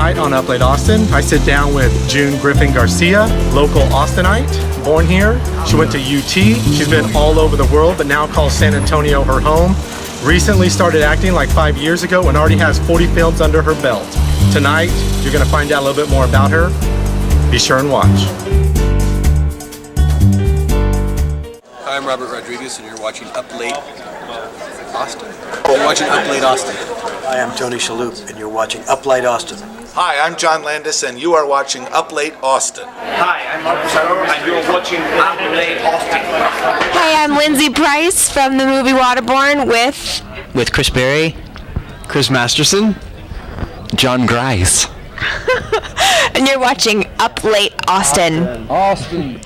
Tonight on Up Late Austin, I sit down with June Griffin Garcia, local Austinite, born here. She went to UT. She's been all over the world, but now calls San Antonio her home. Recently started acting like 5 years ago and already has 40 films under her belt. Tonight, you're gonna find out a little bit more about her. Be sure and watch. Hi, I'm Robert Rodriguez, and you're watching Up Late Austin. You're watching Up Late Austin. Hi, I'm Tony Shalhoub, and you're watching Up Late Austin. Hi, I'm John Landis, and you are watching Up Late Austin. Hi, I'm Marcus Arroyo, and you're watching Up Late Austin. Hi, I'm Lindsay Price from the movie Waterborne with Chris Berry, Chris Masterson, John Grice. and you're watching Up Late Austin. Austin.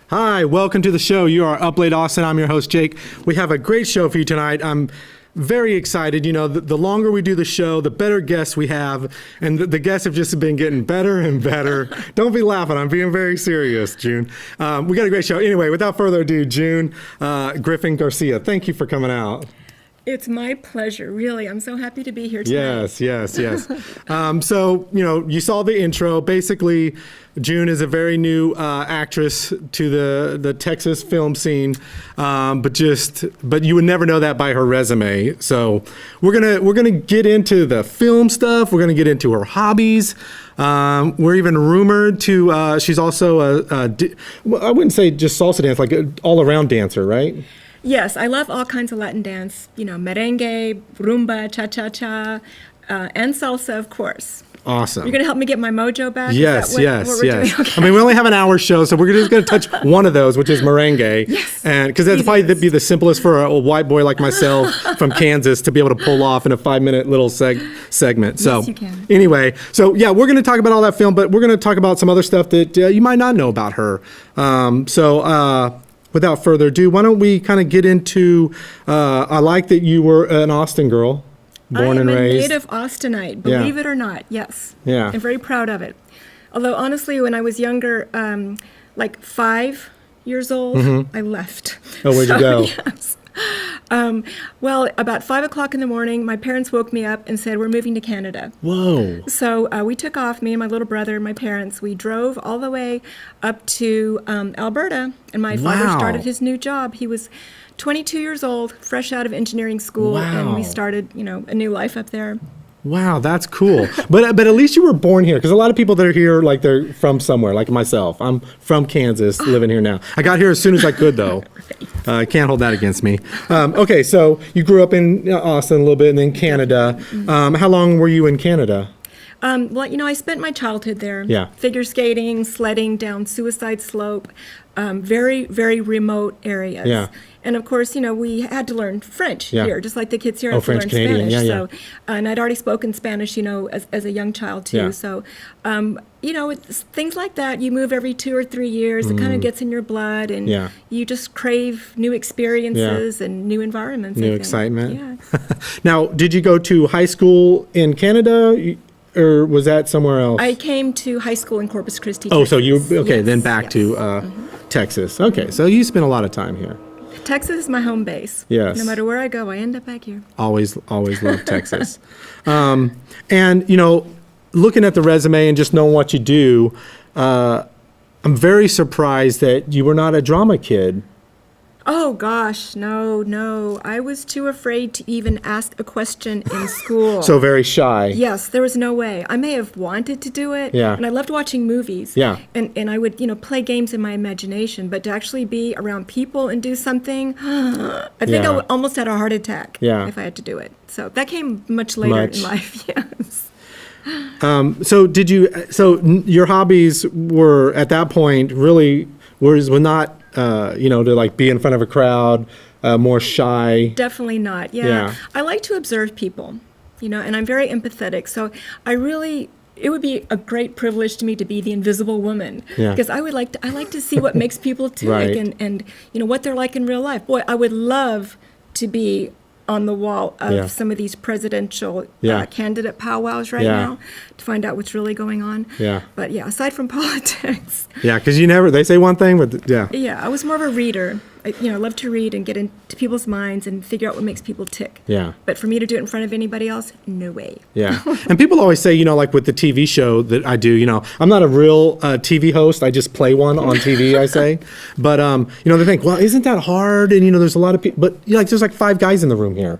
Hi, welcome to the show. You are Up Late Austin. I'm your host, Jake. We have a great show for you tonight. I'm very excited. You know, the longer we do the show, the better guests we have, and the guests have just been getting better and better. Don't be laughing. I'm being very serious, June. We got a great show. Anyway, without further ado, June Griffin Garcia, thank you for coming out. It's my pleasure, really. I'm so happy to be here tonight. Yes. So, you know, you saw the intro. Basically, June is a very new actress to the Texas film scene, but you would never know that by her resume. So we're gonna get into the film stuff. We're gonna get into her hobbies. We're even rumored to. She's also I wouldn't say just salsa dance, like an all-around dancer, right? Yes, I love all kinds of Latin dance, you know, merengue, rumba, cha-cha-cha, and salsa, of course. Awesome. You're going to help me get my mojo back? Yes. What we're doing? Okay. I mean, we only have an hour show, so we're just going to touch one of those, which is merengue. Yes. And because that'd probably be the simplest for a white boy like myself from Kansas to be able to pull off in a 5-minute little segment. So yes, you can. Anyway, so yeah, we're going to talk about all that film, but we're going to talk about some other stuff that you might not know about her. Without further ado, why don't we kind of get into, I like that you were an Austin girl, born and raised. I am a native Austinite, believe it or not, yes. Yeah. I'm very proud of it. Although, honestly, when I was younger, like 5 years old, I left. Oh, where'd you go? Yes. Well, about 5 o'clock in the morning, my parents woke me up and said, we're moving to Canada. Whoa. So we took off, me and my little brother and my parents. We drove all the way up to Alberta, and my father started his new job. He was 22 years old, fresh out of engineering school, and we started, you know, a new life up there. Wow, that's cool. But at least you were born here, because a lot of people that are here, like they're from somewhere, like myself. I'm from Kansas, living here now. I got here as soon as I could, though. Can't hold that against me. Okay, so you grew up in Austin a little bit, and then Canada. How long were you in Canada? Well, you know, I spent my childhood there. Yeah. Figure skating, sledding down Suicide Slope, very, very remote areas. Yeah. And of course, you know, we had to learn French here, just like the kids here have to French, learn Canadian. Spanish. Yeah. So, and I'd already spoken Spanish, you know, as a young child too. Yeah. So, you know, it's things like that. You move every 2 or 3 years. It kind of gets in your blood, and you just crave new experiences and new environments. New excitement. Yeah. Now, did you go to high school in Canada? Or was that somewhere else? I came to high school in Corpus Christi, Oh, Texas. so you, okay, Yes, then back to Texas. Okay, so you spent a lot of time here. Texas is my home base. Yes. No matter where I go, I end up back here. Always loved Texas. And, you know, looking at the resume and just knowing what you do, I'm very surprised that you were not a drama kid. Oh gosh, no. I was too afraid to even ask a question in school. So very shy. Yes, there was no way. I may have wanted to do it. Yeah. And I loved watching movies. Yeah. And I would, play games in my imagination, but to actually be around people and do something, I think Yeah. I almost had a heart attack Yeah. if I had to do it. So that came much later in life, yes. So your hobbies were at that point really were not, to like be in front of a crowd, more shy. Definitely not. Yeah. Yeah. I like to observe people, and I'm very empathetic. So it would be a great privilege to me to be the invisible woman. Yeah. Because I like to see what makes people tick Right. and what they're like in real life. Boy, I would love to be on the wall of Yeah. some of these presidential Yeah. candidate powwows right Yeah. now to find out what's really going on. Yeah. But yeah, aside from politics, Yeah, because they say one thing, but yeah. yeah, I was more of a reader. I love to read and get into people's minds and figure out what makes people tick. Yeah. But for me to do it in front of anybody else, no way. Yeah. And people always say, like with the TV show that I do, I'm not a real TV host. I just play one on TV, I say. But, they think, well, isn't that hard? And, there's a lot of people, but there's like 5 guys in the room here.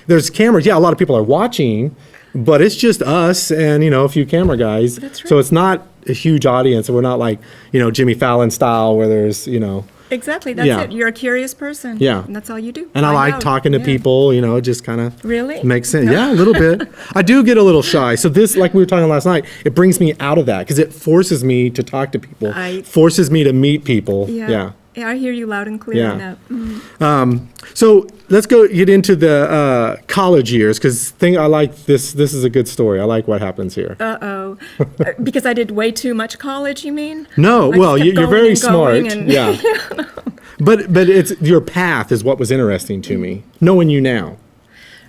There's cameras. Yeah, a lot of people are watching, but it's just us and, a few camera guys. That's right. So it's not a huge audience. We're not like, Jimmy Fallon style where there's, Exactly. That's Yeah. it. You're a curious person. Yeah. And that's all you do. And I Find like out. talking to Yeah. people, it just kind of Really? makes sense. Yeah, a little bit. I do get a little shy. So this, like we were talking last night, it brings me out of that because it forces me to talk to people, forces me to meet people. Yeah. Yeah. Yeah, I hear you loud and clear on Yeah. that. So let's get into the college years because I like this. This is a good story. I like what happens here. Uh-oh. Because I did way too much college, you mean? No, I well, just kept you're going very and going smart. and- Yeah. But it's your path is what was interesting to me, knowing you now.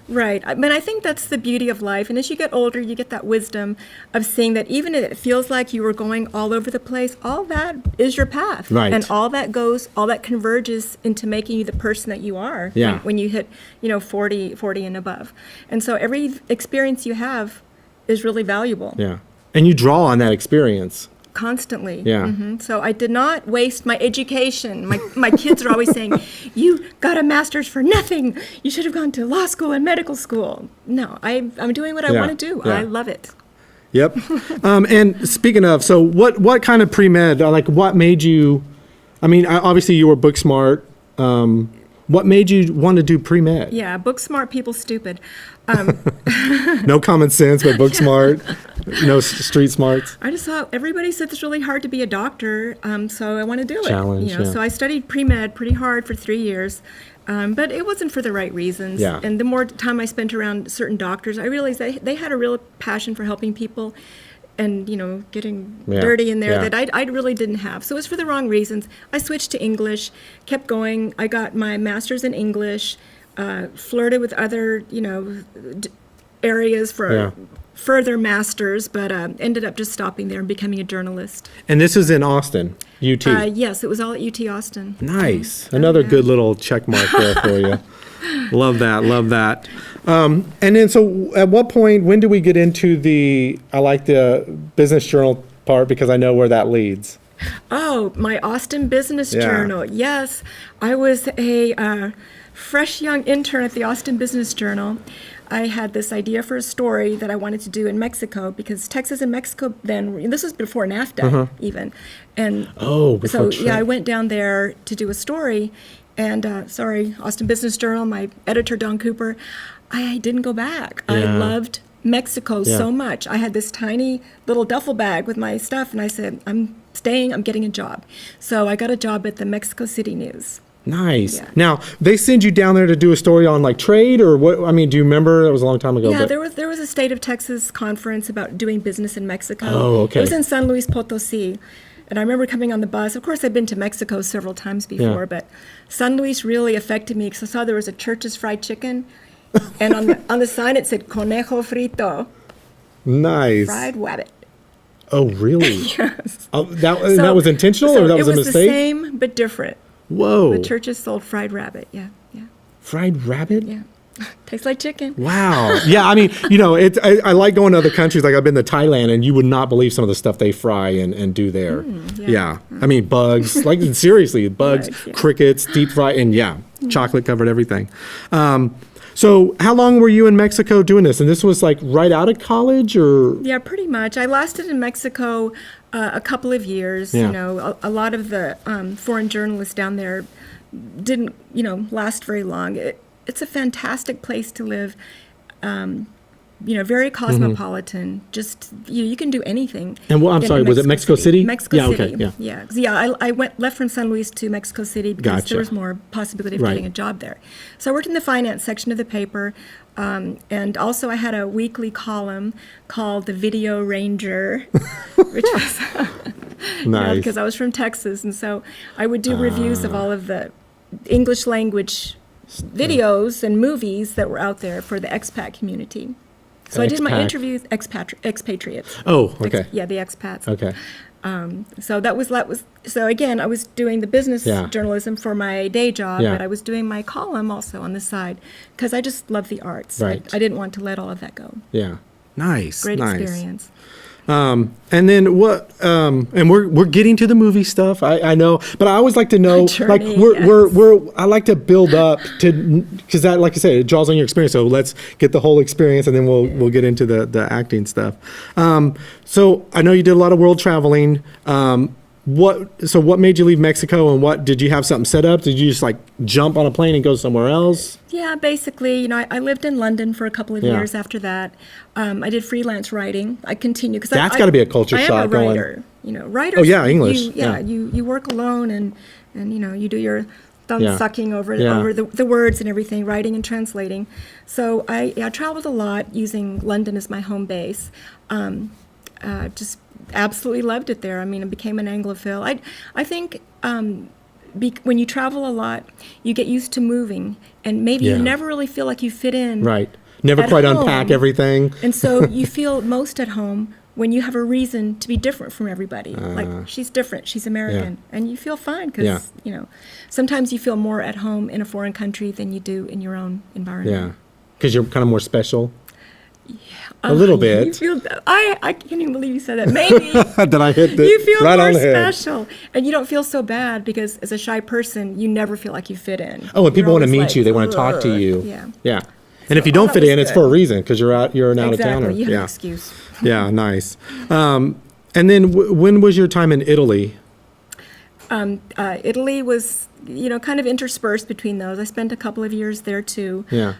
Right. I mean, I think that's the beauty of life. And as you get older, you get that wisdom of seeing that even if it feels like you were going all over the place, all that is your path. Right. And all that converges into making you the person that you are Yeah. when you hit, 40 and above. And so every experience you have is really valuable. Yeah. And you draw on that experience. Constantly. Yeah. So I did not waste my education. My kids are always saying, "You got a master's for nothing. You should have gone to law school and medical school." No, I'm doing what I Yeah. want to do. Yeah. I love it. Yep. And speaking of, so what kind of pre-med, like what made you, obviously you were book smart. What made you want to do pre-med? Yeah, book smart, people stupid. No common sense, but book smart. No street smarts. I just thought everybody said it's really hard to be a doctor, so I want to do it. Challenge, yeah. So I studied pre-med pretty hard for 3 years, but it wasn't for the right reasons. Yeah. And the more time I spent around certain doctors, I realized they had a real passion for helping people and, getting Yeah, dirty in there yeah. that I really didn't have. So it was for the wrong reasons. I switched to English, kept going. I got my master's in English, flirted with other, areas for Yeah. further masters, but ended up just stopping there and becoming a journalist. And this is in Austin, UT. Yes, it was all at UT Austin. Nice. Another good little check mark there for you. Love that. Love that. And then, so at what point, when do we get into I like the business journal part because I know where that leads. Oh, my Austin Business Yeah. Journal. Yes, I was a fresh young intern at the Austin Business Journal. I had this idea for a story that I wanted to do in Mexico because Texas and Mexico then, this was before NAFTA even. And Oh, before so, yeah, I Trump. went down there to do a story. And Austin Business Journal, my editor, Don Cooper, I didn't go back. I Yeah. loved Mexico Yeah. so much. I had this tiny little duffel bag with my stuff, and I said, I'm staying, I'm getting a job. So I got a job at the Mexico City News. Nice. Yeah. Now, they send you down there to do a story on like trade or what? Do you remember? That was a long time ago. Yeah, but there was a State of Texas conference about doing business in Mexico. Oh, okay. It was in San Luis Potosí. And I remember coming on the bus. Of course, I'd been to Mexico several times before, Yeah. but San Luis really affected me because I saw there was a Church's Fried Chicken. And on the sign it said Conejo Frito, Nice. fried rabbit. Oh, really? Yes. Oh, that was intentional or that was a It was mistake? the same but different. Whoa. The churches sold fried rabbit. Yeah, yeah, Fried rabbit? yeah. Tastes like chicken. Wow. Yeah, I mean, I like going to other countries. Like I've been to Thailand, and you would not believe some of the stuff they fry and do there. Yeah. I mean, bugs. Like seriously, bugs, Bugs, yeah. crickets, deep fry, and chocolate covered everything. So how long were you in Mexico doing this? And this was like right out of college, or? Yeah, pretty much. I lasted in Mexico a couple of years. Yeah. You know, a lot of the foreign journalists down there didn't, last very long. It's a fantastic place to live. Very cosmopolitan. Just you can do anything. And I'm sorry, was it Mexico City? Mexico Yeah, City. okay, yeah. Yeah. I left from San Luis to Mexico City because Gotcha. there was more possibility of Right. getting a job there. So I worked in the finance section of the paper, and also I had a weekly column called the Video Ranger, which was Nice. because I was from Texas, and so I would do reviews of all of the English language videos and movies that were out there for the expat community. So I did my Expat. interviews, expatriates. Oh, okay. Yeah, the expats. Okay. So that was so again, I was doing the business Yeah. journalism for my day job, Yeah. but I was doing my column also on the side because I just love the arts. Right. I didn't want to let all of that go. Yeah. Nice. Great nice. experience. And then what? And we're getting to the movie stuff. I know, but I always like to know, like journey, I like to build up to, because that, like I said, it draws on your experience. So let's get the whole experience, and then we'll get into the acting stuff. So I know you did a lot of world traveling. What made you leave Mexico, and did you have something set up? Did you just like jump on a plane and go somewhere else? Yeah, basically, I lived in London for a couple of Yeah. years after that. I did freelance writing. I continued because That's gotta be a culture shock I am a going- writer. Writers. Oh, yeah, English, yeah. You work alone and you do your thumb Yeah. sucking over Yeah. the words and everything, writing and translating. So I traveled a lot using London as my home base. Just absolutely loved it there. I mean, I became an Anglophile. I think when you travel a lot, you get used to moving, and maybe Yeah. you never really feel like you fit in. Right. Never at quite home. unpack everything. And so you feel most at home when you have a reason to be different from everybody. Like, she's different, she's American. And you feel fine because, sometimes you feel more at home in a foreign country than you do in your own environment. Yeah. Because you're kind of more special. A little You bit. feel, I can't even believe you said that. Maybe. Did I hit the You feel right more on the head? special, and you don't feel so bad because as a shy person, you never feel like you fit in. Oh, when people You're want to always meet like, you, they want to talk to "Ugh." you. Yeah. Yeah. And if you don't that fit was in, it's good. for a reason because you're an out of towner. Exactly. You have Yeah. an excuse. Yeah. Nice. And then when was your time in Italy? Italy was, kind of interspersed between those. I spent a couple of years there too. Yeah.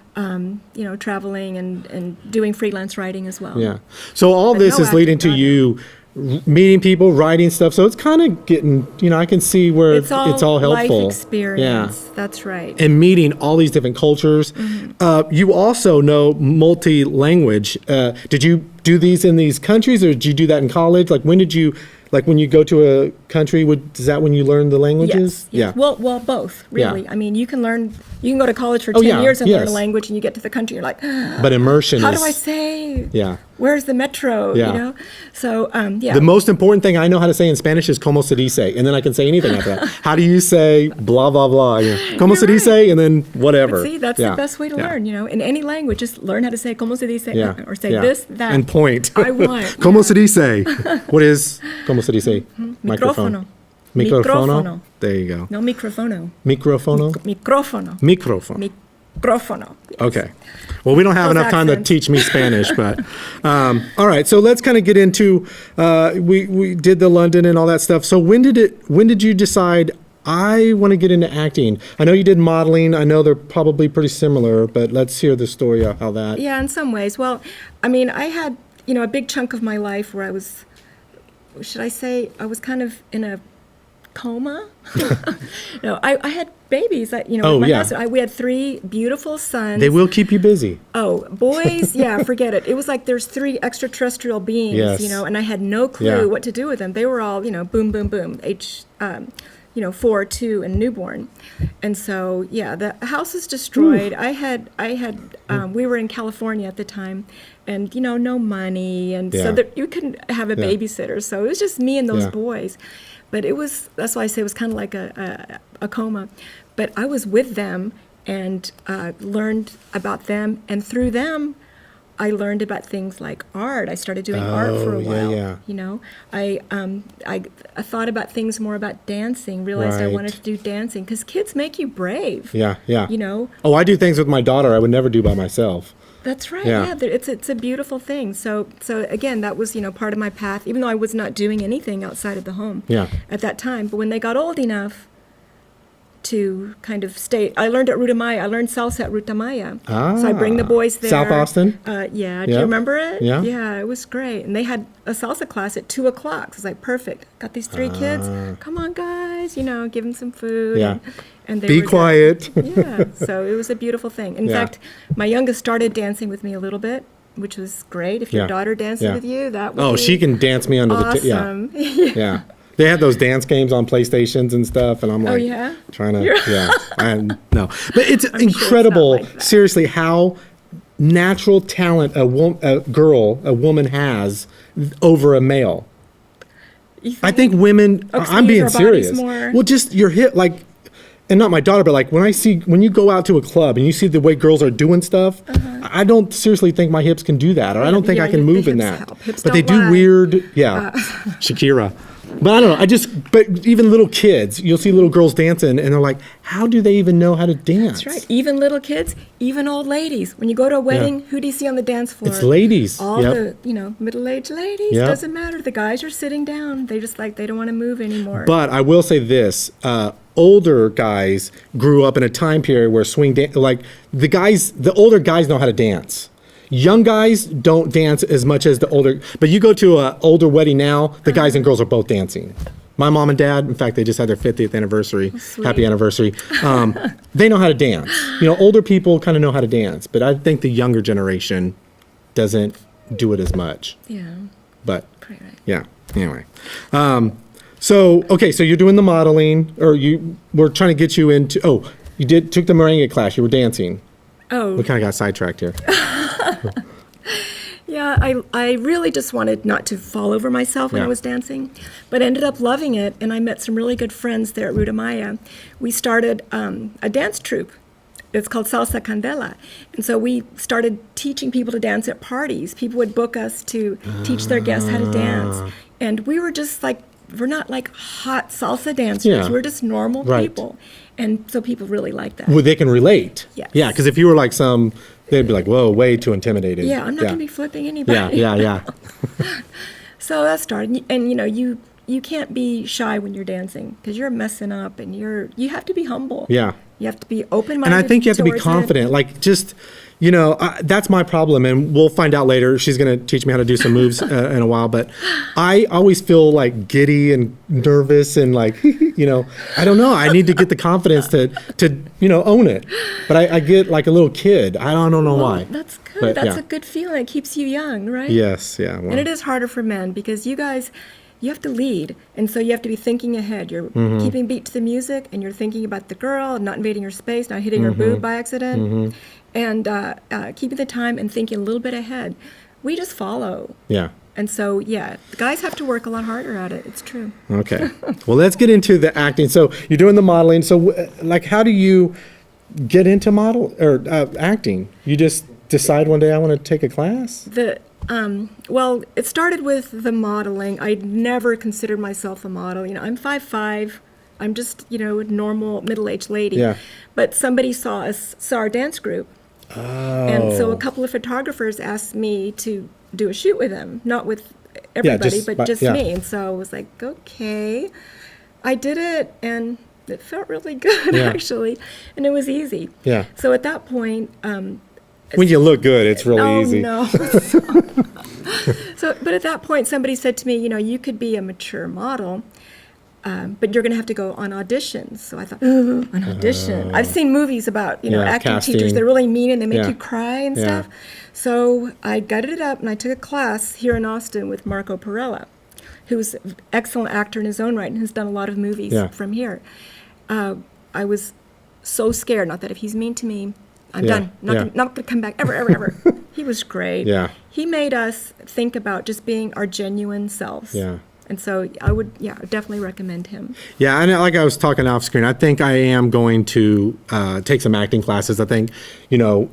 Traveling and doing freelance writing as well. Yeah. So all But this no is leading to acting, you meeting people, writing stuff. So it's kind of getting, I can see where It's all helpful. life experience. Yeah. That's right. And meeting all these different cultures. You also know multi-language. Did you do these in these countries, or did you do that in college? Like when you go to a country, is that when you learn the languages? Yes. Yeah. Well, both, really. Yeah. I mean, you can go to college for Oh, 10 yeah, years and learn yes. a language, and you get to the country, you're like, But immersion how is. do I say? Yeah. Where's the metro? Yeah. So, yeah. The most important thing I know how to say in Spanish is como se dice, and then I can say anything after that. How do you say blah, blah, blah? Como se You're dice, right. and then whatever. See, that's Yeah. the best way to Yeah. learn, in any language. Just learn how to say como se dice, Yeah. or say Yeah. this, that. And point. I want. Como se dice? What is como se dice? Micrófono. Microfono? Micrófono. There you go. No microfono. Microfono? Micrófono. Microphone. Micrófono. Okay. Well, we don't have Those enough time to accents. teach me Spanish, but all right. So let's kind of get into we did the London and all that stuff. So when did you decide I want to get into acting? I know you did modeling. I know they're probably pretty similar, but let's hear the story of how that. Yeah, in some ways. Well, I mean, I had, a big chunk of my life where I was, should I say, I was kind of in a coma. I had babies. Oh, with my yeah. husband. We had 3 beautiful sons. They will keep you busy. Oh, boys, yeah, forget it. It was like there's 3 extraterrestrial beings, Yes. and I had no clue Yeah. what to do with them. They were all, boom, boom, boom, 4, 2, and newborn. And so, yeah, the house is destroyed. We were in California at the time, and, no money. And so you couldn't have a babysitter. So it was just me and those boys. But that's why I say it was kind of like a coma. But I was with them and learned about them. And through them, I learned about things like art. I started doing art for a while. I thought about things more about dancing, realized I wanted to do dancing because kids make you brave. Yeah. Oh, I do things with my daughter I would never do by myself. That's right. Yeah, it's a beautiful thing. So again, that was part of my path, even though I was not doing anything outside of the home at that time. But when they got old enough to kind of stay, I learned at Ruta Maya. I learned salsa at Ruta Maya. So I bring the boys there. South Austin? Yeah. Do you remember it? Yeah. Yeah, it was great. And they had a salsa class at 2 o'clock. So I was like, perfect. Got these 3 kids. Come on, guys. Give them some food. Yeah. And they Be were quiet. Yeah. So it was a beautiful thing. In fact, my youngest started dancing with me a little bit, which was great. If your daughter dances with you, that would be she can dance me under awesome. the yeah. They had those dance games on PlayStations and stuff, and I'm like, trying to, no. But it's incredible, like that. seriously, how natural talent a woman has over a male. I think women, I'm being serious. Well, just your hip, like, and not my daughter, but like when you go out to a club and you see the way girls are doing stuff, I don't seriously think my hips can do that, or I don't think I can move in that. But they do weird, Shakira. But I don't know. But even little kids, you'll see little girls dancing, and they're like, how do they even know how to dance? That's right. Even little kids, even old ladies. When you go to a wedding, who do you see on the dance floor? It's ladies. All the, middle-aged ladies. Doesn't matter. The guys are sitting down. They don't want to move anymore. But I will say this. Older guys grew up in a time period where the older guys know how to dance. Young guys don't dance as much as the older, but you go to an older wedding now, the guys and girls are both dancing. My mom and dad, in fact, they just had their 50th anniversary. Happy anniversary. They know how to dance. Older people kind of know how to dance, but I think the younger generation doesn't do it as much. Yeah. But, right. Yeah. Anyway. So you're doing the modeling, or you were trying to get you into, you took the merengue class, you were dancing. Oh. We kind of got sidetracked here. Yeah, I really just wanted not to fall over myself when I was dancing, but ended up loving it, and I met some really good friends there at Ruta Maya. We started a dance troupe. It's called Salsa Candela. And so we started teaching people to dance at parties. People would book us to teach their guests how to dance. And we were just like, we're not like hot salsa dancers. Yeah. We're just normal people. And so people really like that. Well, they can relate. Yes. Yeah, because if you were like they'd be like, whoa, way too intimidated. Yeah, I'm not going to be flipping anybody. Yeah. So that started. And, you can't be shy when you're dancing because you're messing up, and you have to be humble. Yeah. You have to be open-minded. And I think you have to be towards confident. it. Like, just, that's my problem. And we'll find out later. She's going to teach me how to do some moves in a while. But I always feel like giddy and nervous and like, I don't know. I need to get the confidence to own it. But I get like a little kid. I don't know why. That's good. But, That's a good feeling. It keeps you young, right? Yes, yeah. Well. And it is harder for men because you guys, you have to lead. And so you have to be thinking ahead. You're keeping beat to the music, and you're thinking about the girl, not invading her space, not hitting her boob by accident, and keeping the time and thinking a little bit ahead. We just follow. Yeah. And so, the guys have to work a lot harder at it. It's true. Okay. Well, let's get into the acting. So you're doing the modeling. So, how do you get into acting? You just decide one day I want to take a class? Well, it started with the modeling. I'd never considered myself a model. I'm 5'5". I'm just, a normal middle-aged lady. Yeah. But somebody saw our dance group. Oh. And so a couple of photographers asked me to do a shoot with them, not with everybody, but just me. And so I was like, okay. I did it, and it felt really good, actually. And it was easy. Yeah. So at that point... when you look good, it's really easy. Oh, no. But at that point, somebody said to me, you could be a mature model, but you're going to have to go on auditions. So I thought, an audition. I've seen movies about, acting casting. teachers. They're really mean, and they make you cry and stuff. So I gutted it up, and I took a class here in Austin with Marco Perella. who's an excellent actor in his own right and has done a lot of movies Yeah. from here. I was so scared, not that if he's mean to me, I'm Yeah, done. Not yeah. going to come back ever, ever, ever. He was great. Yeah. He made us think about just being our genuine selves. Yeah. And so I would, definitely recommend him. Yeah, and like I was talking off screen, I think I am going to take some acting classes. I think,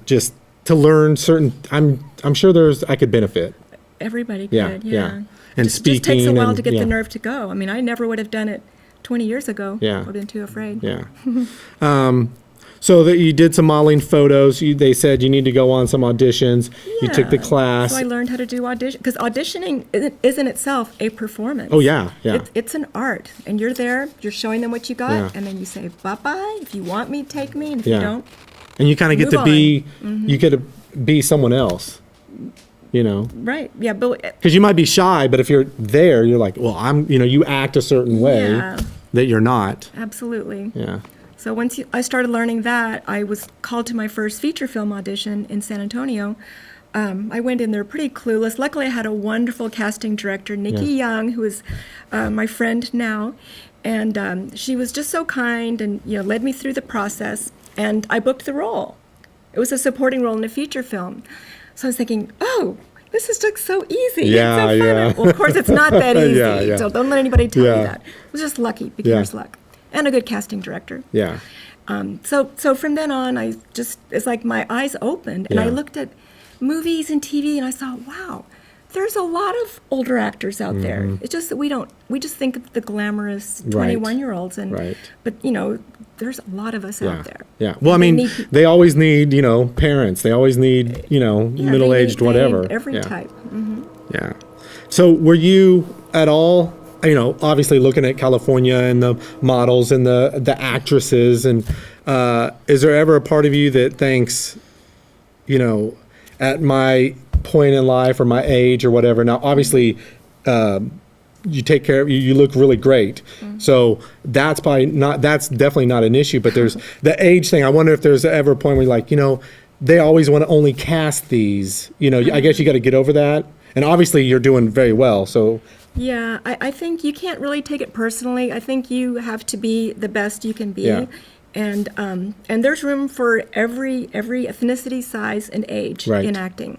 just to learn certain. I'm sure I could benefit. Everybody Yeah, could, yeah. And just takes a speaking while and- to get yeah. the nerve to go. I mean, I never would have done it 20 years ago. Yeah. I would have been too afraid. Yeah. So that you did some modeling photos. They said you need to go on some auditions. You took the Yeah. class. So I learned how to do audition, because auditioning is in itself a performance. Oh, yeah, yeah. It's an art, and you're there, you're showing them what you got, Yeah. and then you say, bye-bye, if you want me, take me, and if Yeah. you don't, And you kind of get Move to be. on. You get to be someone else. right, yeah, but Because you might be shy, but if you're there, you're like, well, you act a certain way Yeah. that you're not. absolutely. Yeah. So once I started learning that, I was called to my first feature film audition in San Antonio. I went in there pretty clueless. Luckily, I had a wonderful casting director, Nikki Young, who is my friend now, and she was just so kind and led me through the process. And I booked the role. It was a supporting role in a feature film. So I was thinking, oh, this is just so easy. Yeah, it's so fun. yeah. Well, of course, it's not that easy. Yeah, yeah. So don't let anybody tell Yeah. you that. It was just lucky, beginner's luck, and a good casting director. Yeah. So from then on, it's like my eyes opened, and I Yeah. looked at movies and TV, and I saw, wow, there's a lot of older actors out there. It's just that we just think of the glamorous Mm-hmm. Right. 21-year-olds, Right. but there's a lot of us Yeah. out there. Yeah. Well, I They mean, need- they always need, parents. They always need, Yeah, middle-aged they need whatever. every Yeah. type. Yeah. So were you at all, obviously looking at California and the models and the actresses, and is there ever a part of you that thinks, at my point in life or my age or whatever? Now, obviously, you take care of you look really great. So that's definitely not an issue, but there's the age thing. I wonder if there's ever a point where you're like, they always want to only cast these, I guess you got to get over that. And obviously you're doing very well. So Yeah, I think you can't really take it personally. I think you have to be the best you can be. Yeah. And there's room for every ethnicity, size, and age Right. in acting.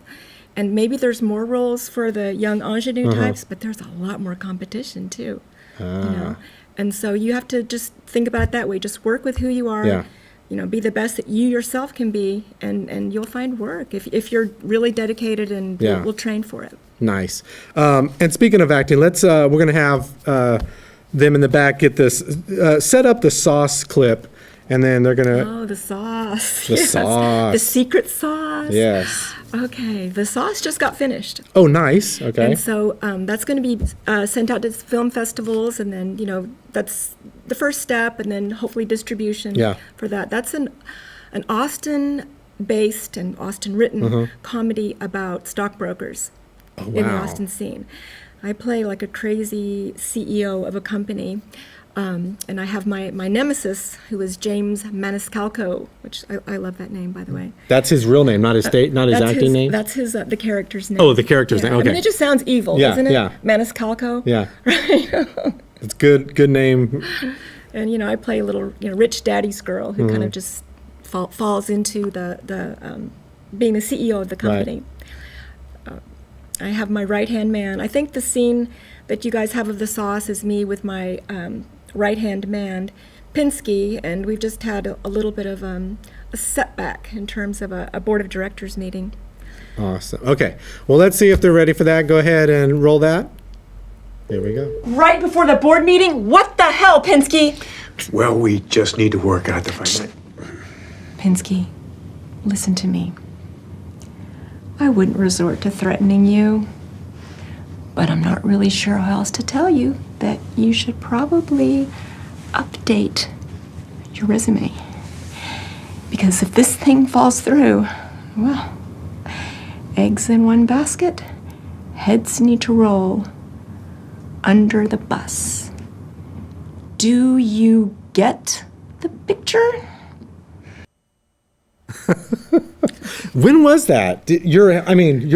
And maybe there's more roles for the young ingenue Uh-huh. types, but there's a lot more competition too. Ah. And so you have to just think about it that way. Just work with who you are. Yeah. Be the best that you yourself can be, and you'll find work if you're really dedicated and Yeah. will train for it. nice. And speaking of acting, we're going to have them in the back get this, set up the sauce clip, and then they're going to, Oh, the sauce. The Yes. sauce. The secret sauce. yes. Okay, the sauce just got finished. Oh, nice. Okay. And so that's going to be sent out to film festivals, and then, that's the first step, and then hopefully distribution Yeah. for that. That's an Austin-based and Austin-written comedy about stockbrokers in the wow. Austin scene. I play like a crazy CEO of a company, and I have my nemesis, who is James Maniscalco, which I love that name, by the way. That's his real name, not his That's acting name? That's his the character's name. Oh, the character's Yeah. name, I mean, okay. it just sounds evil, Yeah, doesn't it? yeah. Maniscalco. Yeah. It's good name. And I play a little rich daddy's girl who kind of just falls into the being the CEO of the company. I have my right-hand man. I think the scene that you guys have of the sauce is me with my right-hand man, Pinsky, and we've just had a little bit of a setback in terms of a board of directors meeting. Awesome. Okay. Well, let's see if they're ready for that. Go ahead and roll that. There we go. Right before the board meeting? What the hell, Pinsky? Well, we just need to work out the financial. Pinsky, listen to me. I wouldn't resort to threatening you, but I'm not really sure how else to tell you that you should probably update your resume. Because if this thing falls through, well, eggs in one basket, heads need to roll under the bus. Do you get the picture? When was that? Your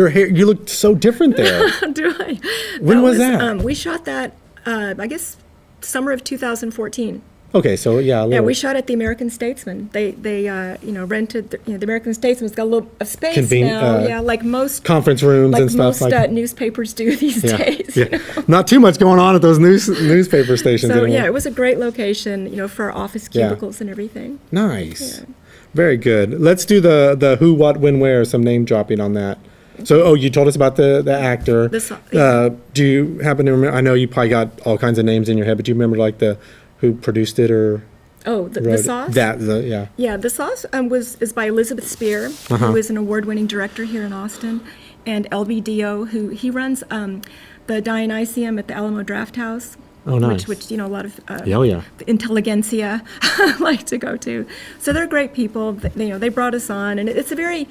hair, you looked so different there. Do I? When was that? We shot that, I guess, summer of 2014. Okay, so yeah, Yeah, we shot at the American Statesman. They rented, the American Statesman's got a little space now. Yeah, like most conference rooms like and stuff most newspapers do these days. Yeah. You know? Not too much going on at those newspaper stations So anymore. yeah, it was a great location, for our office cubicles and everything. Nice. Yeah. Very good. Let's do the who, what, when, where, some name dropping on that. So, you told us about the actor. Do you happen to remember? I know you probably got all kinds of names in your head, but do you remember like who produced it or? Oh, the sauce? Yeah. Yeah, the sauce is by Elizabeth Spear, who is an award-winning director here in Austin, and LB Dio, who he runs the Dionysium at the Alamo Draft House. Oh, nice. Which a lot of the intelligentsia like to go to. So they're great people. They brought us on, and it's a very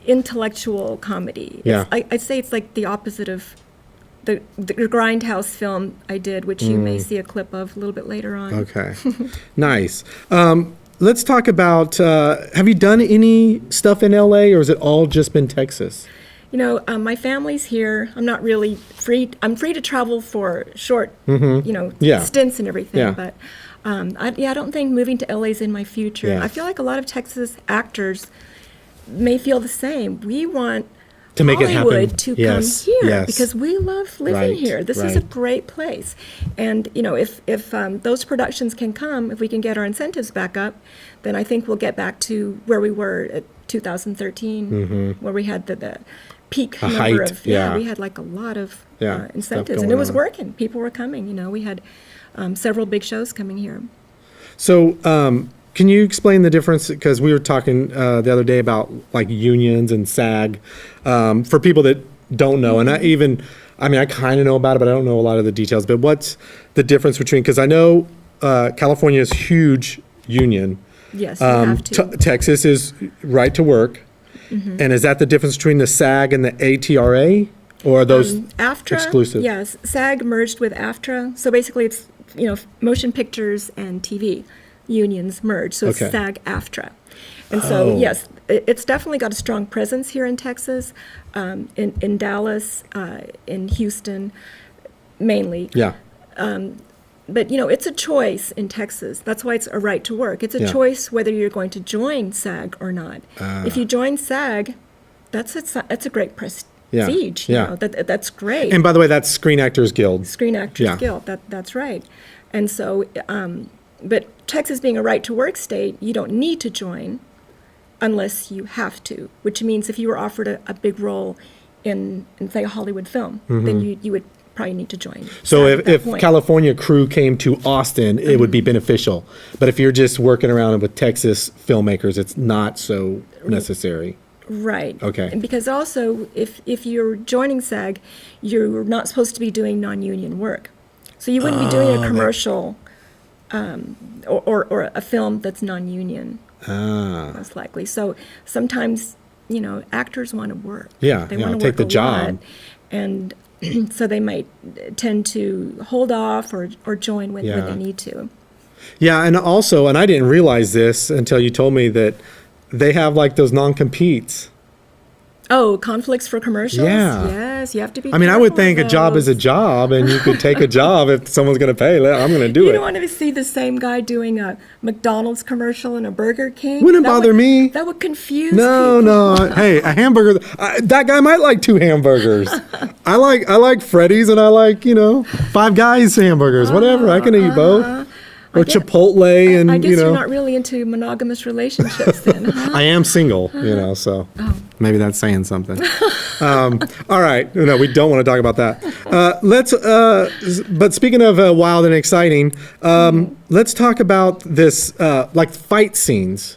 intellectual comedy. Yeah. I'd say it's like the opposite of the Grindhouse film I did, which you may see a clip of a little bit later on. Okay. Nice. Let's talk about, have you done any stuff in LA, or has it all just been Texas? My family's here. I'm not really free. I'm free to travel for short, stints and everything. Yeah. But I don't think moving to LA is in my future. Yeah. I feel like a lot of Texas actors may feel the same. We want To make it happen. Hollywood to come here because we love living Right, here. This is a right. great place. And, if those productions can come, if we can get our incentives back up, then I think we'll get back to where we were at 2013, where we had the peak number height, of, yeah. we had like a lot of stuff incentives. And going it was on. working. People were coming. We had several big shows coming here. So, can you explain the difference? Because we were talking the other day about like unions and SAG. For people that don't know, and I kind of know about it, but I don't know a lot of the details. But what's the difference between? Because I know California is huge union. Yes, you have to. Texas is right to work. And is that the difference between the SAG and the ATRA? Or are those AFTRA, exclusive? Yes, SAG merged with AFTRA. So basically it's, motion pictures and TV unions merged. So it's Okay. SAG-AFTRA. And so, yes, it's definitely got a strong presence here in Texas, in Dallas, in Houston, mainly. Yeah. But, it's a choice in Texas. That's why it's a right to work. It's a choice whether you're going to join SAG or not. If you join SAG, that's a great prestige. Yeah. That's great. And by the way, that's Screen Actors Guild. Screen Actors Yeah. Guild, that's right. And so, but Texas being a right to work state, you don't need to join unless you have to, which means if you were offered a big role in say, a Hollywood film, then you would probably need to join. So SAG at that if point. California crew came to Austin, it would be beneficial. But if you're just working around with Texas filmmakers, it's not so necessary. Right. Okay. And because also, if you're joining SAG, you're not supposed to be doing non-union work. So you wouldn't be doing a commercial or a film that's non-union, most likely. So sometimes, actors want to work. Yeah, They yeah, want to take work the a job. lot. And so they might tend to hold off or join when Yeah. they need to. Yeah, and also, and I didn't realize this until you told me that they have like those non-competes. Oh, conflicts for commercials? Yeah. Yes, you have to be I mean, I would careful think a of job is a those. job, and you could take a job if someone's going to pay. I'm going to do You it. don't want to see the same guy doing a McDonald's commercial and a Burger King. Wouldn't bother me. That would confuse No, people. no. Hey, a hamburger. That guy might like 2 hamburgers. I like Freddy's, and I like Five Guys hamburgers. Whatever. I can eat both. Or Chipotle, and I guess you're not really into monogamous relationships then, huh? I am single, so maybe that's saying something. All right, no, we don't want to talk about that. But speaking of wild and exciting, let's talk about this, like fight scenes.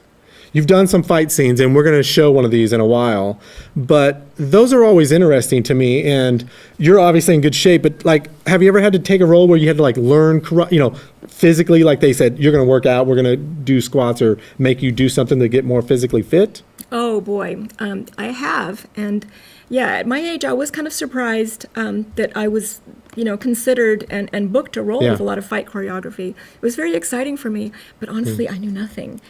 You've done some fight scenes, and we're going to show one of these in a while. But those are always interesting to me, and you're obviously in good shape. But like, have you ever had to take a role where you had to like learn, physically? Like they said, you're going to work out, we're going to do squats, or make you do something to get more physically fit? Oh boy, I have, and yeah, at my age, I was kind of surprised that I was considered and booked a role Yeah. with a lot of fight choreography. It was very exciting for me, but honestly, I knew nothing.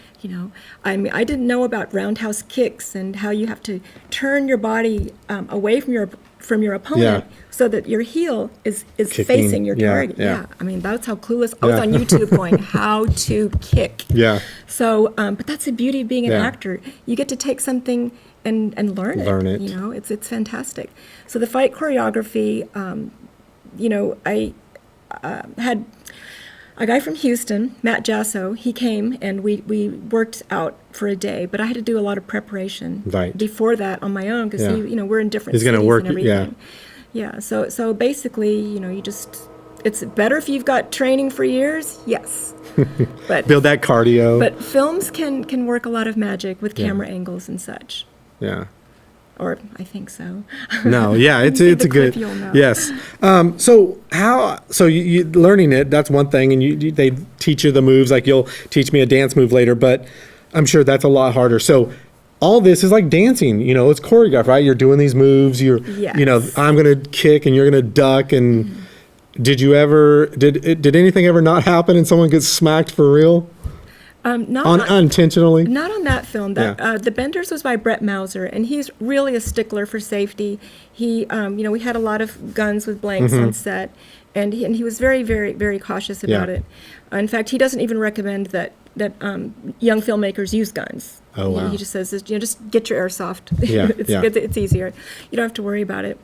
I mean, I didn't know about roundhouse kicks and how you have to turn your body away from your opponent so that your heel is Kicking. facing your Yeah, target. yeah. I mean, that's how clueless. I was on YouTube going, how to kick. Yeah. So, but that's the beauty of being an Yeah. actor. You get to take something and learn it. Learn it. It's fantastic. So the fight choreography, I had a guy from Houston, Matt Jasso. He came and we worked out for a day, but I had to do a lot of preparation Right. before that on my own because Yeah. we're in different He's gonna cities work- and everything. Yeah. So basically, it's better if you've got training for years. Yes. But Build that cardio. but films can work a lot of magic with camera angles and such. Yeah. Or I think so. No, yeah, it's See it's the a good. clip, you'll know. Yes. So you learning it, that's one thing, and they teach you the moves. Like you'll teach me a dance move later, but I'm sure that's a lot harder. So all this is like dancing. It's choreographed, right? You're doing these moves. Yes. I'm gonna kick and you're gonna duck. And did anything ever not happen and someone gets smacked for real? Unintentionally? Not on that film. The Benders was by Brett Mauser, and he's really a stickler for safety. He, we had a lot of guns with blanks on set, and he was very, very, very cautious about Yeah. it. In fact, he doesn't even recommend that young filmmmakers use guns. Oh, wow. He just says, just get your airsoft. Yeah, yeah. It's easier. You don't have to worry about it.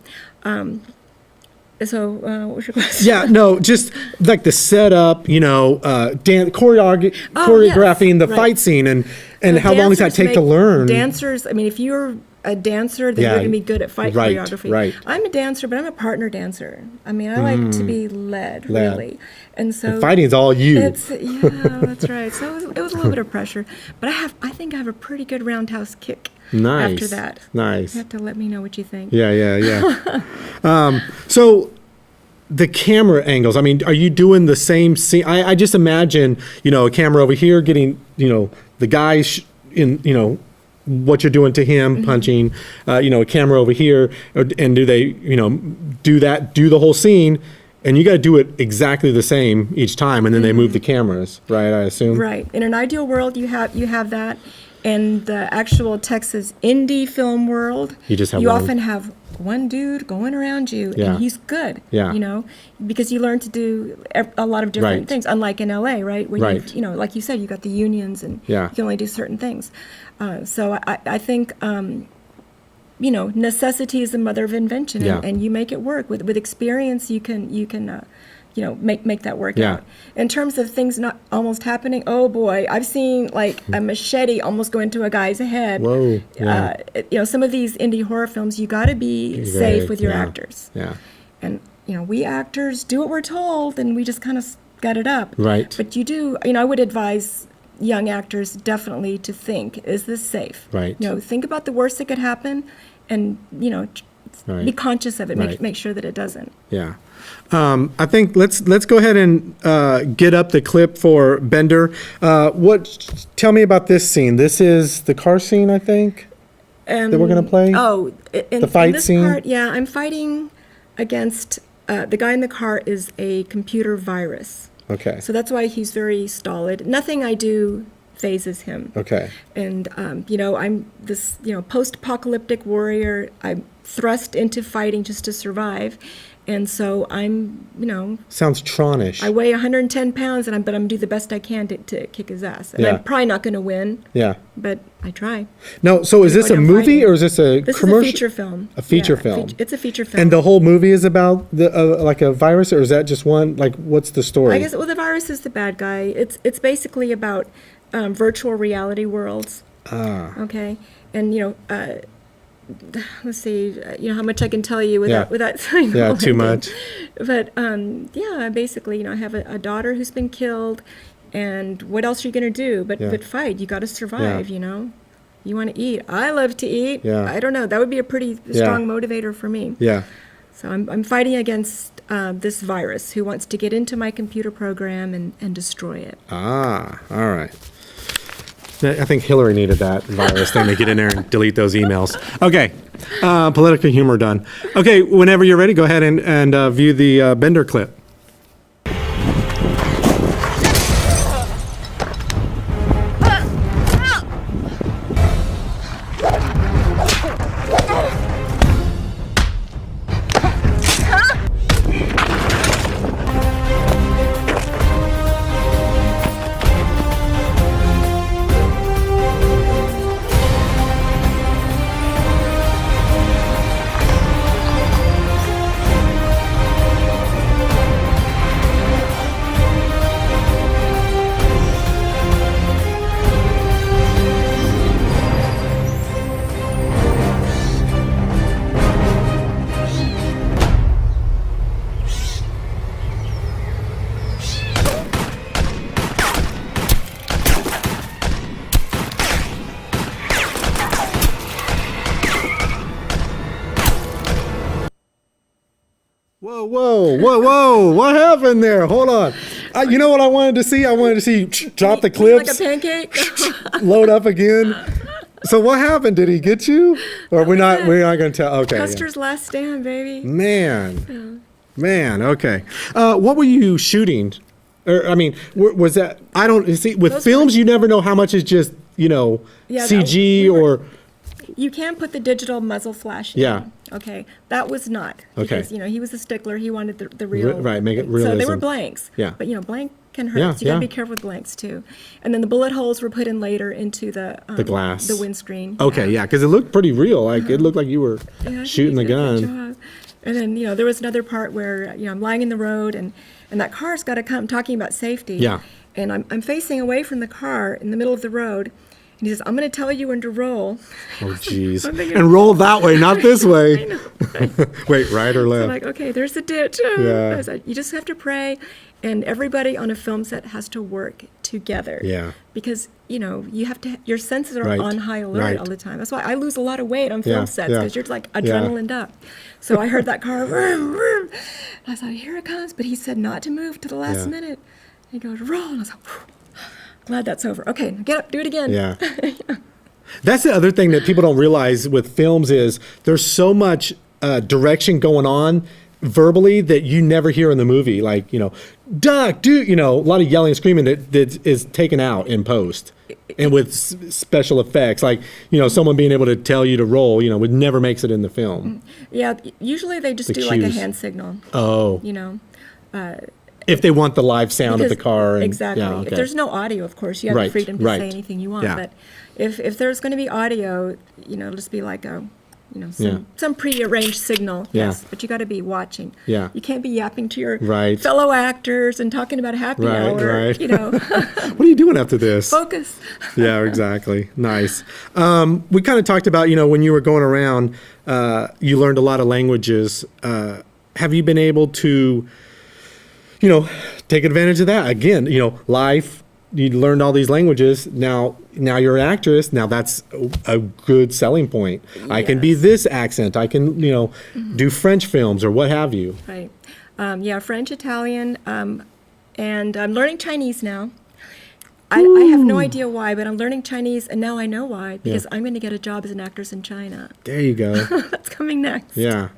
So, what was your question? Yeah, no, just like the setup, choreographing the right. fight scene, and The how long does that dancers take to make- learn? Dancers, I mean, if you're a dancer, then Yeah. you're going to be good at fight Right, choreography. right. I'm a dancer, but I'm a partner dancer. I mean, I like to be led, Led. really. And so And fighting's all you. that's right. So it was a little bit of pressure, but I think I have a pretty good roundhouse kick. Nice. After that, Nice. You have to let me know what you think. Yeah. So the camera angles, I mean, are you doing the same scene? I just imagine, a camera over here getting, the guy in, what you're doing to him, punching, a camera over here, and do they, do the whole scene, and you got to do it exactly the same each time, and then they move the cameras, right? I assume. Right. In an ideal world, you have that. In the actual Texas indie film world, You just have one. often have one dude going around you, Yeah. and he's good. Yeah. Because you learn to do a lot of different Right. things. Unlike in LA, right, where Right. like you said, you got the unions, and Yeah. you can only do certain things. So I think. Necessity is the mother of invention, Yeah. and you make it work with experience. You can make that work Yeah. out. In terms of things not almost happening, oh boy, I've seen like a machete almost go into a guy's head. Whoa, yeah. Some of these indie horror films, you got to be safe with your actors. Yeah. And we actors do what we're told, and we just kind of gut it up. Right. But you do. I would advise young actors definitely to think: is this safe? Right. Think about the worst that could happen, and Right. be conscious of it. Right. Make sure that it doesn't. Yeah. I think let's go ahead and get up the clip for Bender. Tell me about this scene. This is the car scene, I think, that we're going to play? Oh, The fight in this scene? part, yeah, I'm fighting against the guy in the car is a computer virus. Okay. So that's why he's very stolid. Nothing I do phases him. Okay. And, I'm this, post-apocalyptic warrior. I'm thrust into fighting just to survive. And so I'm, Sounds Tronish. I weigh 110 pounds, but I'm going to do the best I can to kick his ass. And Yeah. I'm probably not going to win, Yeah. but I try. No, so is this Like a I'm movie fighting. or is this a This commercial? is a feature film. A feature Yeah, film. It's a feature film. And the whole movie is about like a virus, or is that just one? Like, what's the story? I guess, the virus is the bad guy. It's basically about virtual reality worlds. Okay. And, let's see, how much I can tell you without saying Yeah, the whole too thing. much. But, basically, I have a daughter who's been killed, and what else are you going to do but fight? You got to survive, You want to eat. I love to eat. Yeah. I don't know. That would be a pretty strong motivator for me. Yeah. So I'm fighting against this virus who wants to get into my computer program and destroy it. All right. I think Hillary needed that virus thing to get in there and delete those emails. Okay, political humor done. Okay, whenever you're ready, go ahead and view the Bender clip. Whoa! What happened there? Hold on. You know what I wanted to see? I wanted to see drop the clips. Like a pancake. Load up again. So what happened? Did he get you? Or we're not going to tell? Okay. Custer's last stand, baby. Man. Okay. What were you shooting? Or I mean, was that? I don't see with Those films. You never know how much is just CG or. You can put the digital muzzle flash in. Yeah. Okay. That was not. Okay. Because, he was a stickler. He wanted the real. Right, make it realism. So they were blanks. Yeah. But, blank can hurt. Yeah, So you got to be careful with blanks, too. And then the bullet holes were put in later into the glass. The windscreen. Okay, yeah, because it looked pretty real. Like, it looked like you were Yeah, I think shooting the he did a good gun. job. And then, there was another part where, I'm lying in the road and that car's got to come talking about safety. Yeah. And I'm facing away from the car in the middle of the road. And he says, I'm going to tell you when to roll. Oh, jeez. And roll that way, not this way. I know, right? Wait, right or So left? I'm like, okay, there's the ditch. Yeah. I was like, you just have to pray. And everybody on a film set has to work together. Yeah. Because, you have to, your senses are Right, on high alert right. all the time. That's why I lose a lot of weight on film sets, yeah. because you're like adrenaline up. So I heard that car, vroom, vroom. I was like, here it comes. But he said not to move to the last Yeah. minute. And he goes, roll. And I was like, whew, glad that's over. Okay, get up, do it again. Yeah. That's the other thing that people don't realize with films is there's so much direction going on verbally that you never hear in the movie. Like, duck, dude, a lot of yelling and screaming that is taken out in post. And with special effects, like, someone being able to tell you to roll, would never makes it in the film. Yeah, usually they just The do like a cues. hand signal. Oh. If they want the live sound of the car. And, exactly. Yeah, okay. If there's no audio, of course, you have the Right, freedom to right. say anything you want. Yeah. But if there's going to be audio, it'll just be like Yeah. some prearranged signal. Yeah. Yes, but you got to be watching. Yeah. You can't be yapping to your Right. fellow actors and talking about happy hour. Right. What are you doing after this? Focus. Yeah, exactly. Nice. We kind of talked about, when you were going around, you learned a lot of languages. Have you been able to, take advantage of that? Again, life, you learned all these languages. Now you're an actress. Now that's a good selling point. I can be this accent. I can, do French films or what have you. Right. French, Italian, and I'm learning Chinese now. I have no idea why, but I'm learning Chinese, and now I know why, because I'm going to get a job as an actress in China. There you go. That's coming next. Yeah.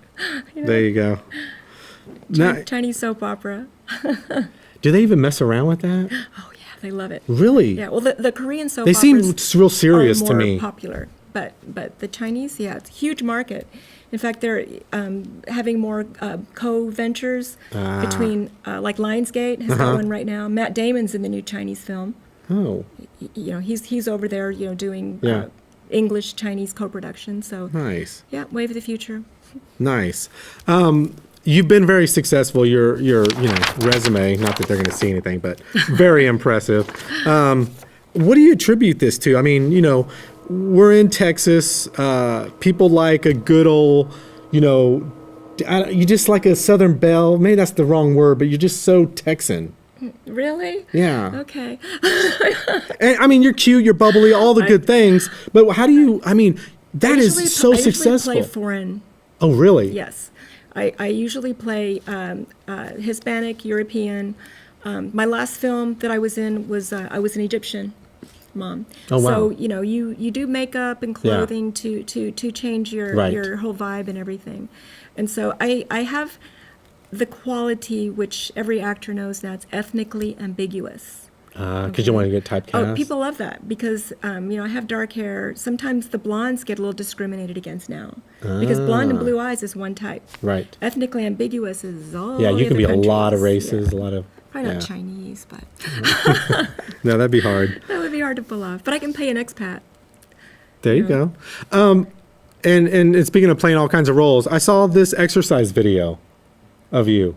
There you go. Now, Chinese soap opera. do they even mess around with that? Oh, yeah, they love it. Really? Yeah, well, the Korean soap They seem operas real serious are to more me. popular, but the Chinese, it's a huge market. In fact, they're having more co-ventures between, like Lionsgate has got one right now. Matt Damon's in the new Chinese film. Oh. He's over there, doing Yeah. English Chinese co-production. So Nice. yeah, wave of the future. Nice. You've been very successful. Your resume, not that they're going to see anything, but very impressive. What do you attribute this to? I mean, we're in Texas. People like a good old, you just like a Southern belle. Maybe that's the wrong word, but you're just so Texan. Really? Yeah. Okay. And I mean, you're cute, you're bubbly, all the good things. But how do you? I mean, that is so I usually successful. play foreign. Oh, really? Yes. I usually play Hispanic, European. My last film that I was in was I was an Egyptian. mom. Oh, wow. So you do makeup and clothing to change your whole vibe and everything. And so I have the quality which every actor knows now. It's ethnically ambiguous. Because you want to get typecast. Oh, people love that because I have dark hair. Sometimes the blondes get a little discriminated against now because blonde and blue eyes is one type. Right. Ethnically ambiguous is all. Yeah, you can be a lot of races, Yeah. a lot of. Probably not Chinese, but No, that'd be hard. that would be hard to pull off. But I can play an expat. There you go. And speaking of playing all kinds of roles, I saw this exercise video of you.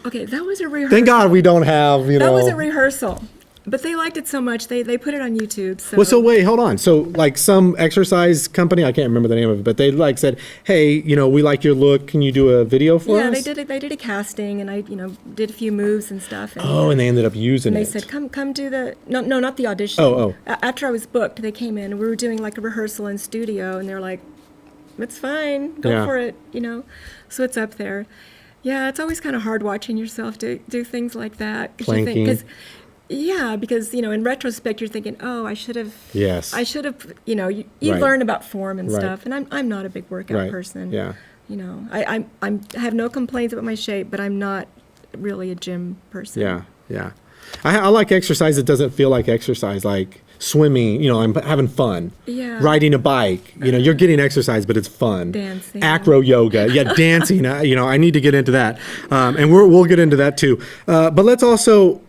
Okay, that was a rehearsal. Thank God we don't have, That was a rehearsal. But they liked it so much, they put it on YouTube. So. Well, so wait, hold on. So like some exercise company, I can't remember the name of it, but they like said, hey, we like your look. Can you do a video for us? Yeah, they did a casting, and I, did a few moves and stuff. And, and they ended up using and it. they said, come do the, no, not the audition. Oh. After I was booked, they came in, and we were doing like a rehearsal in studio, and they're like, it's fine, go for it, So it's up there. Yeah, it's always kind of hard watching yourself do things like that. Planking. Because in retrospect you're thinking, oh, I should have. Yes. I should have. You Right. learn about form and Right. stuff, and I'm not a big workout person. Yeah. I have no complaints about my shape, but I'm not really a gym person. Yeah. I like exercise that doesn't feel like exercise, like swimming. I'm having fun. Yeah. Riding a bike. You're getting exercise, but it's fun. Dancing. Acro yoga. Yeah, dancing. I need to get into that, and we'll get into that too. But let's also,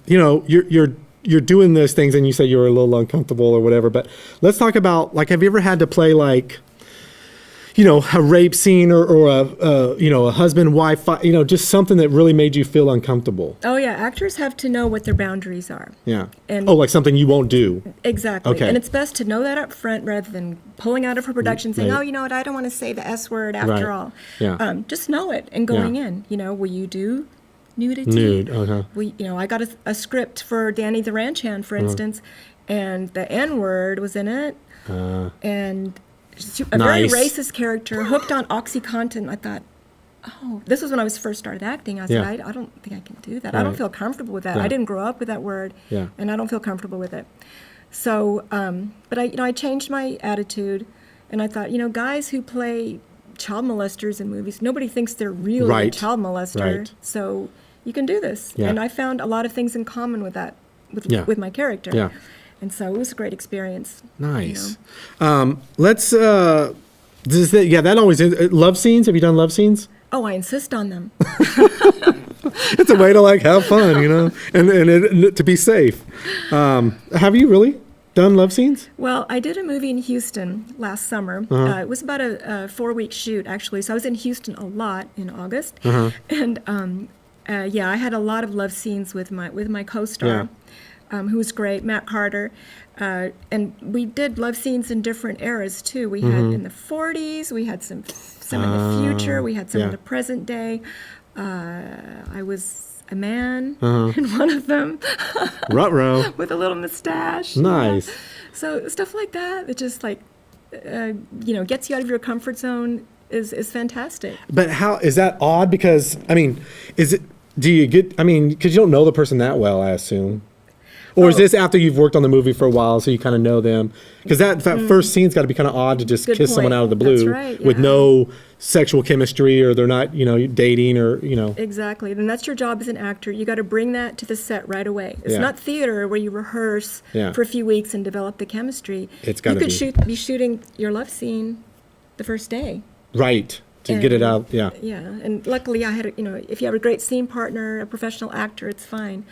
you're doing those things, and you said you were a little uncomfortable or whatever. But let's talk about have you ever had to play like, a rape scene or a husband wife, just something that really made you feel uncomfortable? Oh yeah, actors have to know what their boundaries are. Yeah. And like something you won't do. Exactly. Okay. And it's best to know that up front rather than pulling out of her production saying, Right. oh, you know what, I don't want to say the S word after Right. all. Yeah. Just know it and going in. Will you do nudity? Nude, okay. I got a script for Danny the Ranch Hand, for instance, and the N word was in it. And a very Nice. racist character hooked on OxyContin. I thought, oh, this was when I was first started acting. I said, Yeah. I don't think I can do that. I don't Right. feel comfortable with that. Yeah. I didn't grow up with that word, Yeah. and I don't feel comfortable with it. So, but I changed my attitude, and I thought, guys who play child molesters in movies, nobody thinks they're really a Right. child molester. Right. So you can do this, Yeah. and I found a lot of things in common with that, Yeah. with my character. Yeah. And so it was a great experience. Nice. Let's. That always is. Love scenes. Have you done love scenes? Oh, I insist on them. It's a way to have fun, and to be safe. Have you really done love scenes? Well, I did a movie in Houston last summer. It was about a 4-week shoot, actually. So I was in Houston a lot in August, and I had a lot of love scenes with my co-star, who was great, Matt Carter. And we did love scenes in different eras too. We had in the 40s, we had some in the future, we had some in the present day. I was a man in one of them. Ruh-roh. With a little mustache. Nice. Yeah. So stuff like that, it just gets you out of your comfort zone is fantastic. But how is that odd? Because is it? Do you get? Because you don't know the person that well, I assume. Or is this after you've worked on the movie for a while, so you kind of know them? Because that first scene's got to be kind of odd to just Good kiss someone point. out of the blue That's right, with yeah. no sexual chemistry, or they're not, dating, or Exactly. And that's your job as an actor. You got to bring that to the set right away. It's Yeah. not theater where you rehearse Yeah. for a few weeks and develop the chemistry. It's gotta You could be. be shooting your love scene the first day. Right, to get it And- out. Yeah. Yeah, and luckily I had, if you have a great scene partner, a professional actor, it's fine.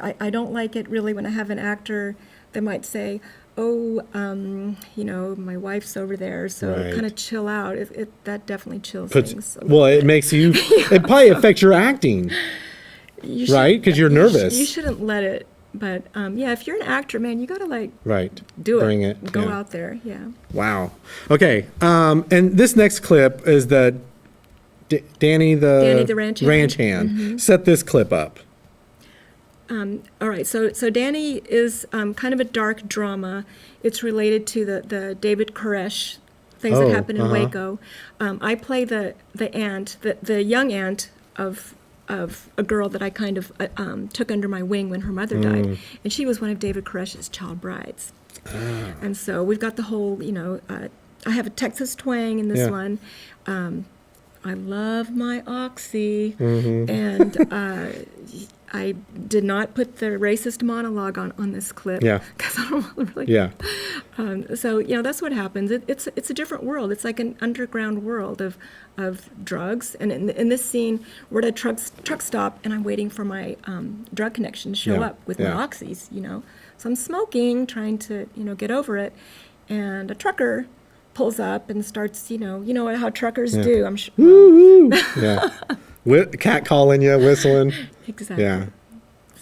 I don't like it really when I have an actor that might say, oh, my wife's over there, so Right. kind of chill out. That definitely chills Puts, things. well, it makes you. It probably affects your acting, You should- right? Because you're nervous. You shouldn't let it. But if you're an actor, man, you gotta Right. do it. Bring it. Go yeah. out there. Yeah. Wow. Okay. And this next clip is the Danny the Ranch Hand. Hand. Set this clip up. All right. So Danny is kind of a dark drama. It's related to the David Koresh things that happened in Waco. I play the aunt, the young aunt of of a girl that I kind of took under my wing when her mother died, and she was one of David Koresh's child brides. And so we've got the whole, I have a Texas twang in this one. I love my oxy, and I did not put the racist monologue on this clip because I don't really. Yeah. So that's what happens. It's a different world. It's like an underground world of drugs. And in this scene, we're at a truck stop, and I'm waiting for my drug connection to show up with my oxys. So I'm smoking, trying to get over it, and a trucker pulls up and starts, you know how truckers do. I'm sure. Woo-hoo. Yeah. Cat calling you, whistling. Exactly. Yeah.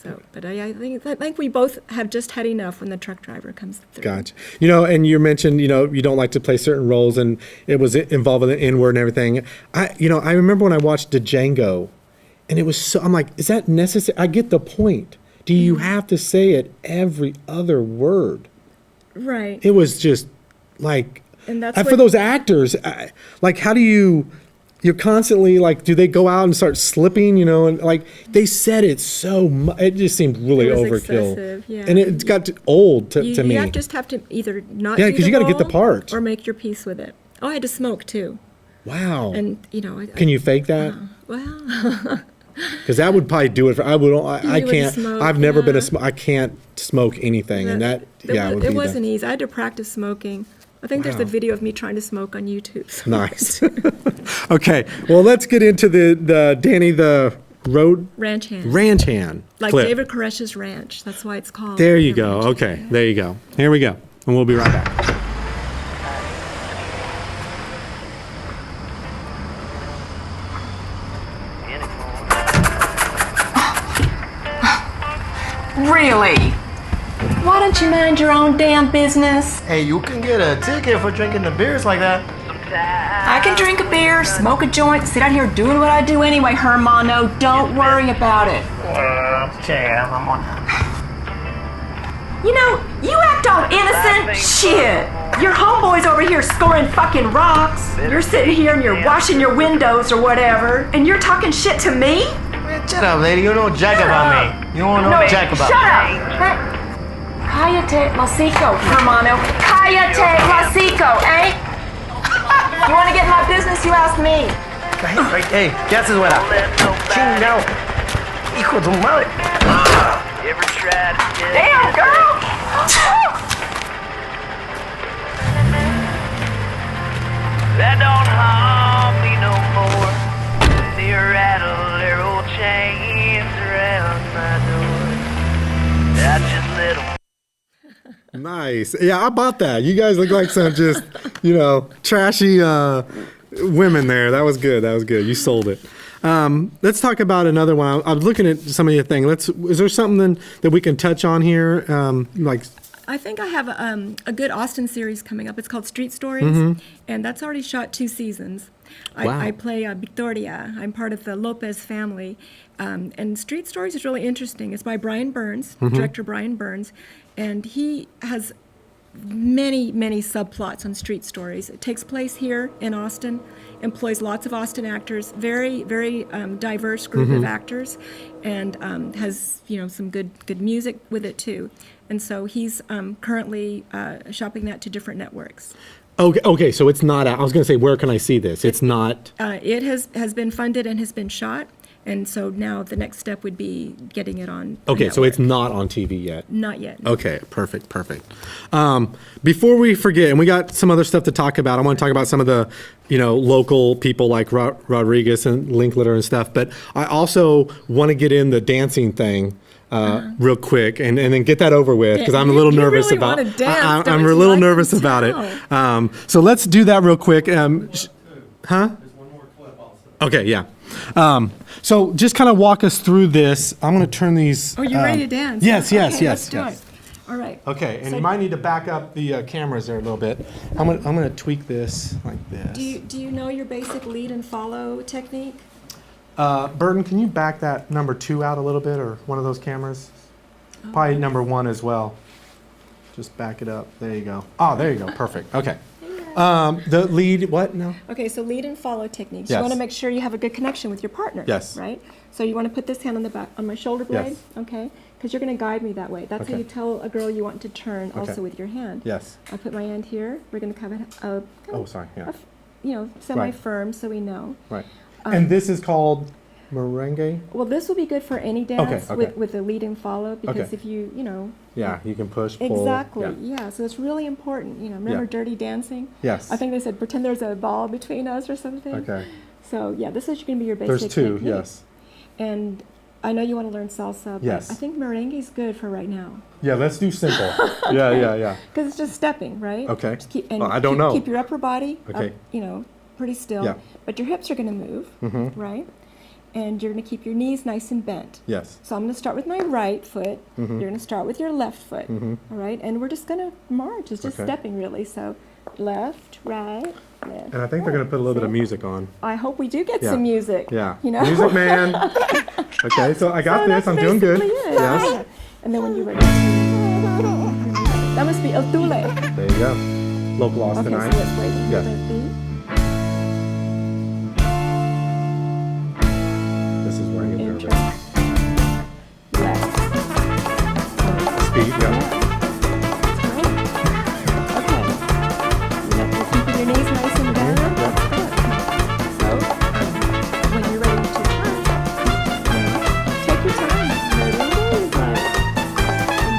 So, but I think we both have just had enough when the truck driver comes through. Gotcha. And you mentioned, you don't like to play certain roles, and it was involving the N-word and everything. I remember when I watched Django, and it was so, I'm like, is that necessary? I get the point. Do you have to say it every other word? Right. It was just like, and that's for those actors, how do you're constantly like, do they go out and start slipping, and like they said it so much, it just seemed really overkill. Excessive, yeah. And it got old to me. You just have to either not because you got to get the part. or make your peace with it. Oh, I had to smoke too. Wow. And, can you fake that? Well... Because that would probably do it. I can't. Smoke, I've never been I can't smoke anything, and it wasn't easy. I had to practice smoking. I think there's a video of me trying to smoke on YouTube. Nice. Okay, well, let's get into the Danny the Ranch Hand. Ranch Hand Like clip. David Koresh's ranch. That's why it's called. There you go. Okay, there you go. Here we go, and we'll be right back. Really? Why don't you mind your own damn business? Hey, you can get a ticket for drinking the beers like that. I can drink a beer, smoke a joint, sit out here doing what I do anyway, Hermano. Don't worry about it. Okay, I'm on. You act all innocent. Shit. Your homeboy's over here scoring fucking rocks. You're sitting here and you're washing your windows or whatever, and you're talking shit to me? Man, shut up, lady. You don't know jack about me. You don't know jack about Shut up. Cállate, Masico, Hermano. Cállate, Masico, eh? You want to get in my business, you ask me. Hey, ¿qué haces, güera? Chingao. Hijo de tu madre. Damn, girl. That don't harm me no more. They rattle their old chains around my door. I just let 'em. Nice. Yeah, I bought that. You guys look like some just, trashy women there. That was good. You sold it. Let's talk about another one. I was looking at some of your thing. Is there something that we can touch on here? I think I have a good Austin series coming up. It's called Street Stories, and that's already shot 2 seasons. I play Victoria. I'm part of the Lopez family. And Street Stories is really interesting. It's by Brian Burns, director Brian Burns, and he has many, many subplots on Street Stories. It takes place here in Austin, employs lots of Austin actors, very, very diverse group of actors, and has some good music with it too. And so he's currently shopping that to different networks. Okay, so it's not out. I was going to say, where can I see this? It's not. It has been funded and has been shot, and so now the next step would be getting it on. Okay, so it's not on TV yet. Not yet. Okay, perfect. Before we forget, and we got some other stuff to talk about. I want to talk about some of the, local people like Rodriguez and Linkletter and stuff. But I also want to get in the dancing thing. Real quick and then get that over with because I'm a little nervous really about. Want to dance, I'm a little nervous about it. So let's do that real quick. Huh? There's one more clip also. Okay, yeah. So just kind of walk us through this. I'm going to turn these. Oh, you ready to dance? Yes. Let's do it. All right. Okay, and you might need to back up the cameras there a little bit. I'm gonna tweak this like this. Do you know your basic lead and follow technique? Burton, can you back that number 2 out a little bit, or one of those cameras? Probably number 1 as well. Just back it up. There you go. Oh, there you go. Perfect. Okay. The lead, what? No. Okay, so lead and follow techniques. Yes. You want to make sure you have a good connection with your partner. Yes. Right? So you want to put this hand on the back, on my shoulder blade. Yes. Okay? Because you're going to guide me that way. That's how Okay. you tell a girl you want to turn also Okay. with your hand. Yes. I put my hand here. We're going to have Oh, sorry. Yeah. semi-firm so we know. Right. And this is called merengue? Well, this will be good for any dance okay. with the lead and follow because Okay. if you Yeah, you can push, pull. exactly, Yeah. yeah. So it's really important. Remember Yeah. Dirty Dancing? Yes. I think they said pretend there's a ball between us or something. Okay. So yeah, this is going to be your basic There's two, technique. yes. And I know you want to learn salsa, but Yes. I think merengue is good for right now Yeah, let's do simple. Yeah. because it's just stepping, right? Okay. Just keep, and Well, I don't know. Keep your upper body, Okay. up, pretty still. Yeah. But your hips are going to move, right? And you're going to keep your knees nice and bent. Yes. So I'm going to start with my right foot. You're going to start with your left foot. All right, and we're just going to march. It's just Okay. stepping really. So left, right, left. And I think they're going to put a little bit of music on. I hope we do get Yeah. some music. Yeah. Music Music man. Okay, so I got this. I'm doing good. Yes. And then when you're ready to, that must be El Tule. There you go. Local Okay, so Austinite. let's wait. Yes. This is where I get Intro. nervous. Left. Speed, yeah. Okay. You're keeping your knees nice and bent. So, when you're ready to turn, take your time.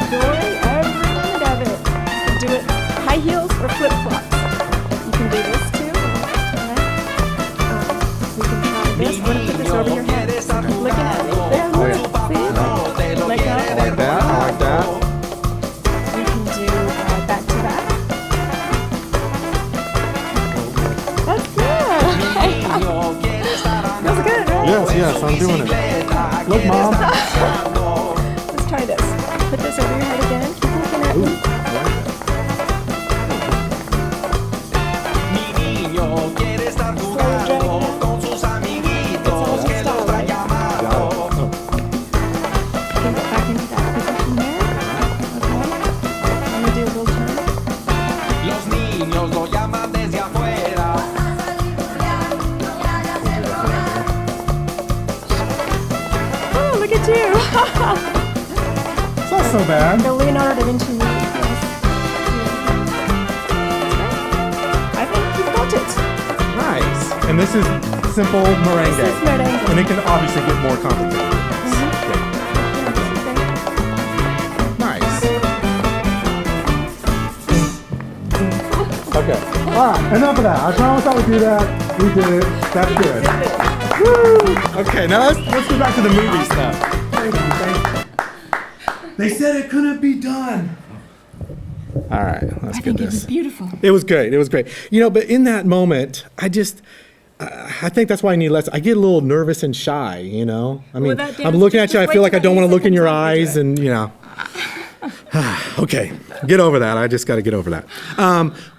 Enjoy every minute of it. You can do it high heels or flip flops. You can do this too. We can try this. We're gonna put this over your head. Look at it. There, look. See? Let go. I like that. I like that. We can do back to back. That's good. Feels good, right? Yes, I'm doing it. Look, Mom. Let's try this. Put this over your head again. Keep looking at me. Can get back into that position there. Okay. I'm gonna do a little turn. Oh, look at you. It's not so bad. The Leonardo da Vinci move. Yes. I think you've got it. Nice. And this is simple merengue. This is merengue. And it can obviously get more complicated. Nice. Okay. All right. Enough of that. I promise I would do that. We did it. That's good. Woo! Okay. Now let's go back to the movie stuff. Thank you. They said it couldn't be done. All right. Let's I get think it this. was beautiful. It was great. It was great. But in that moment, I think that's why I need less. I get a little nervous and shy, I mean, that I'm dance, looking at you. I just feel wait like I till don't want to the look in your music eyes and, okay, get over that. I just got to get over that.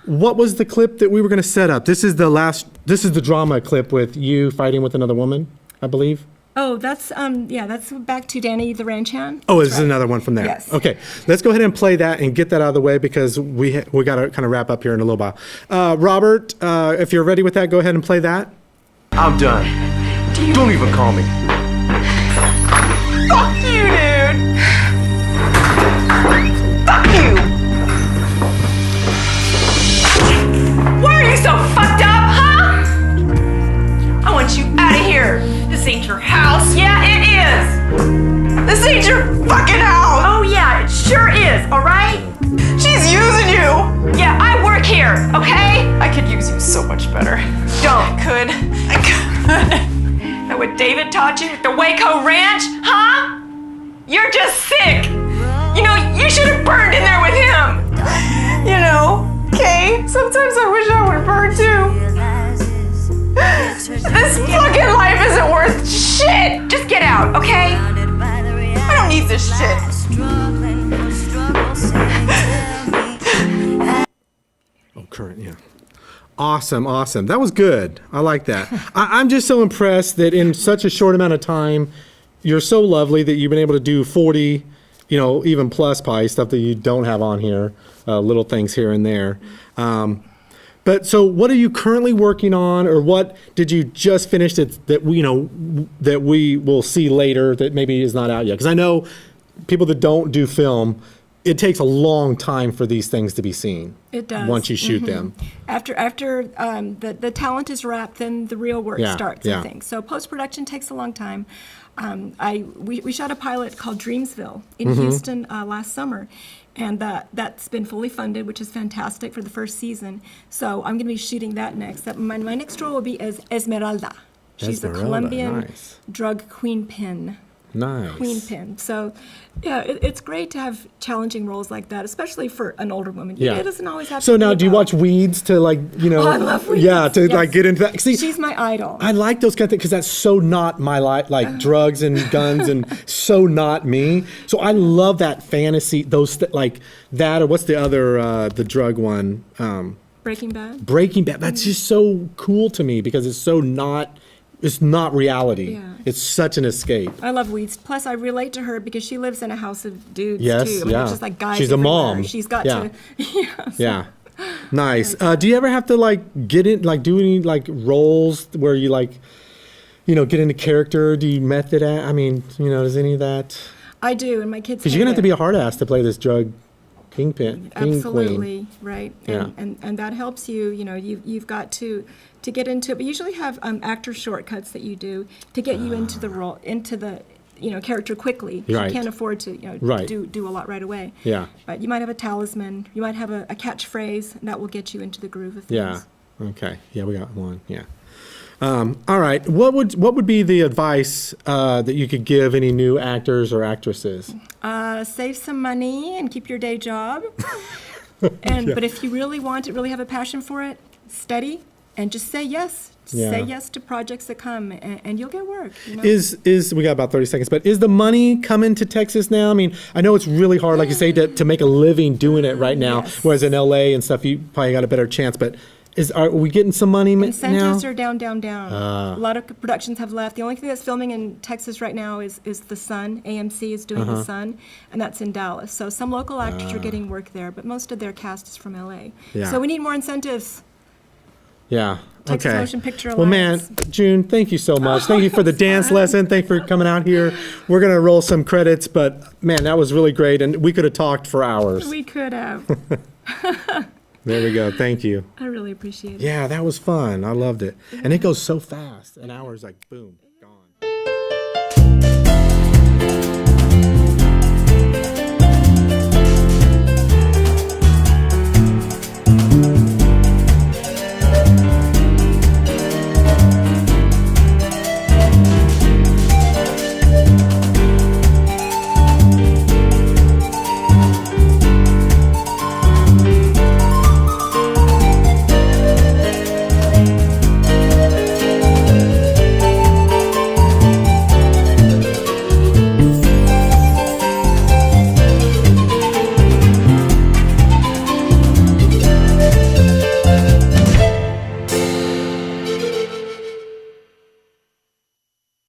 What was the clip that we were going to set up? This is the drama clip with you fighting with another woman, I believe. Oh, that's that's back to Danny the ranch hand. Oh, this is another one from there. Yes. Okay, let's go ahead and play that and get that out of the way because we got to kind of wrap up here in a little while. Robert, if you're ready with that, go ahead and play that. I'm done. Don't even call me. Fuck you, dude! Fuck you! Why are you so fucked up, huh? I want you out of here. This ain't your house. Yeah, it is. This ain't your fucking house. Oh, yeah, it sure is, all right? She's using you. Yeah, I work here, okay? I could use you so much better. Don't. I could. That what David taught you at the Waco Ranch, huh? You're just sick. You should have burned in there with him. Okay? Sometimes I wish I would have burned too. This fucking life isn't worth shit. Just get out, okay? I don't need this shit. Oh, current, yeah. Awesome. That was good. I like that. I'm just so impressed that in such a short amount of time, you're so lovely that you've been able to do 40, even plus pie stuff that you don't have on here, little things here and there. But But so what are you currently working on, or what did you just finish that we will see later that maybe is not out yet? Because I know people that don't do film, it takes a long time for these things to be seen. It does. Once you shoot them. After the talent is wrapped, then the real work starts, I think. So post-production takes a long time. We shot a pilot called Dreamsville in Houston last summer, and that's been fully funded, which is fantastic for the first season. So I'm going to be shooting that next. My next role will be as Esmeralda. She's a Colombian drug queenpin. Nice. Queenpin. So, yeah, it's great to have challenging roles like that, especially for an older woman. Yeah. It doesn't always have So to be now, do you about- watch Weeds to Oh, I love Weeds. Yeah, to Yes. get into that. See, She's my idol. I like those kind of things because that's so not my life, like drugs and guns and so not me. So I love that fantasy, like that, or what's the other, the drug one? Breaking Bad. Breaking Bad. That's just so cool to me because it's not reality. Yeah. It's such an escape. I love Weeds. Plus, I relate to her because she lives in a house of dudes, Yes, too. I mean, yeah. it's just like guys She's a everywhere. mom. She's got Yeah. to... Yeah. Yeah. Nice. Do you ever have to get in, do any roles where you get into character? Do you method act? I mean, does any of that? I do, and my kids... Because you're gonna have to be a hard ass to play this drug kingpin. Absolutely, right. Yeah. And that helps you, you've got to get into it. But you usually have actor shortcuts that you do to get you into the role, into the character quickly. Right. You can't afford to Right. do a lot right away. Yeah. But you might have a talisman, you might have a catchphrase, and that will get you into the groove of things. Yeah. Okay. Yeah, we got one. Yeah. All right. What would be the advice that you could give any new actors or actresses? Save some money and keep your day job. But if you really want it, really have a passion for it, study and just say yes. Yeah. Say yes to projects that come, and you'll get work. Is we got about 30 seconds, but is the money coming to Texas now? I mean, I know it's really hard, like you say, to make a living doing it right now, Yes. whereas in LA and stuff, you probably got a better chance, but are we getting some money now? Incentives are down. A lot of productions have left. The only thing that's filming in Texas right now is The Sun. AMC is doing The Sun, and that's in Dallas. So some local actors are getting work there, but most of their cast is from LA. Yeah. So we need more incentives. Yeah. Texas Okay. Motion Picture Well, man, Alliance. June, thank you so much. Thank you for the dance lesson. Thank you for coming out here. We're going to roll some credits, but man, that was really great. And we could have talked for hours. We could have. There we go. Thank you. I really appreciate it. Yeah, that was fun. I loved it. And it goes so fast. An hour is like, boom, gone.